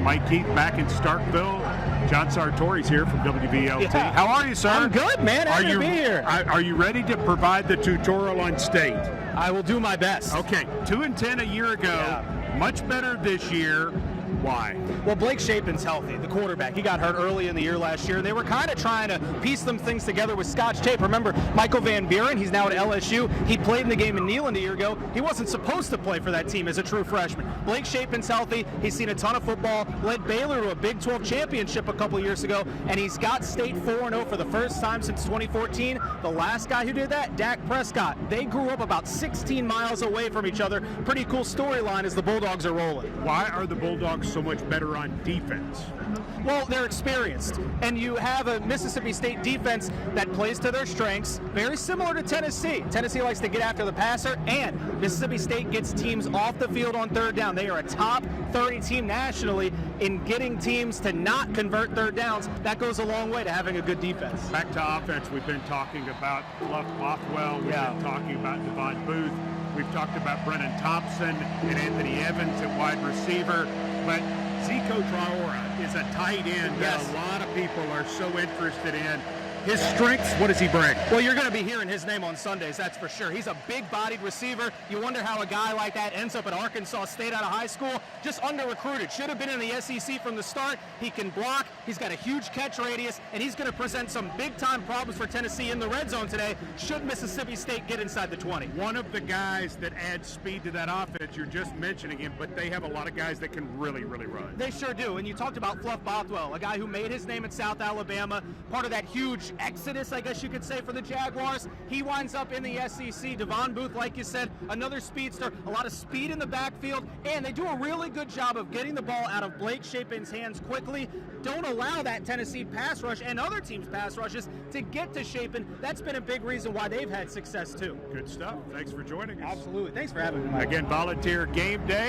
Mike Keith back in Starkville. John Sartori's here from WVLT. Yeah. How are you, sir? I'm good, man. Happy to be here. Are you ready to provide the tutorial on state? I will do my best. Okay, 2-10 a year ago. Yeah. Much better this year. Why? Well, Blake Shapen's healthy, the quarterback. He got hurt early in the year last year. They were kind of trying to piece them things together with Scotch tape. Remember, Michael Van Buren, he's now at LSU. He played in the game in Neyland a year ago. He wasn't supposed to play for that team as a true freshman. Blake Shapen's healthy. He's seen a ton of football, led Baylor to a Big 12 championship a couple years ago, and he's got state 4-0 for the first time since 2014. The last guy who did that, Dak Prescott. They grew up about 16 miles away from each other. Pretty cool storyline as the Bulldogs are rolling. Why are the Bulldogs so much better on defense? Well, they're experienced, and you have a Mississippi State defense that plays to their strengths, very similar to Tennessee. Tennessee likes to get after the passer, and Mississippi State gets teams off the field on third down. They are a top 30 team nationally in getting teams to not convert third downs. That goes a long way to having a good defense. Back to offense, we've been talking about Fluff Bothwell, we've been talking about Devon Booth, we've talked about Brennan Thompson and Anthony Evans at wide receiver, but Zico Traore is a tight end that a lot of people are so interested in. His strengths, what does he bring? Well, you're going to be hearing his name on Sundays, that's for sure. He's a big-bodied receiver. You wonder how a guy like that ends up at Arkansas State out of high school. Just under-recruited. Should have been in the SEC from the start. He can block. He's got a huge catch radius, and he's going to present some big-time problems for Tennessee in the red zone today should Mississippi State get inside the 20. One of the guys that adds speed to that offense, you're just mentioning him, but they have a lot of guys that can really, really run. They sure do, and you talked about Fluff Bothwell, a guy who made his name in South Alabama, part of that huge exodus, I guess you could say, for the Jaguars. He winds up in the SEC. Devon Booth, like you said, another speedster, a lot of speed in the backfield, and they do a really good job of getting the ball out of Blake Shapen's hands quickly. Don't allow that Tennessee pass rush and other teams' pass rushes to get to Shapen. That's been a big reason why they've had success, too. Good stuff. Thanks for joining us. Absolutely. Thanks for having me, Mike. Again, Volunteer Game Day.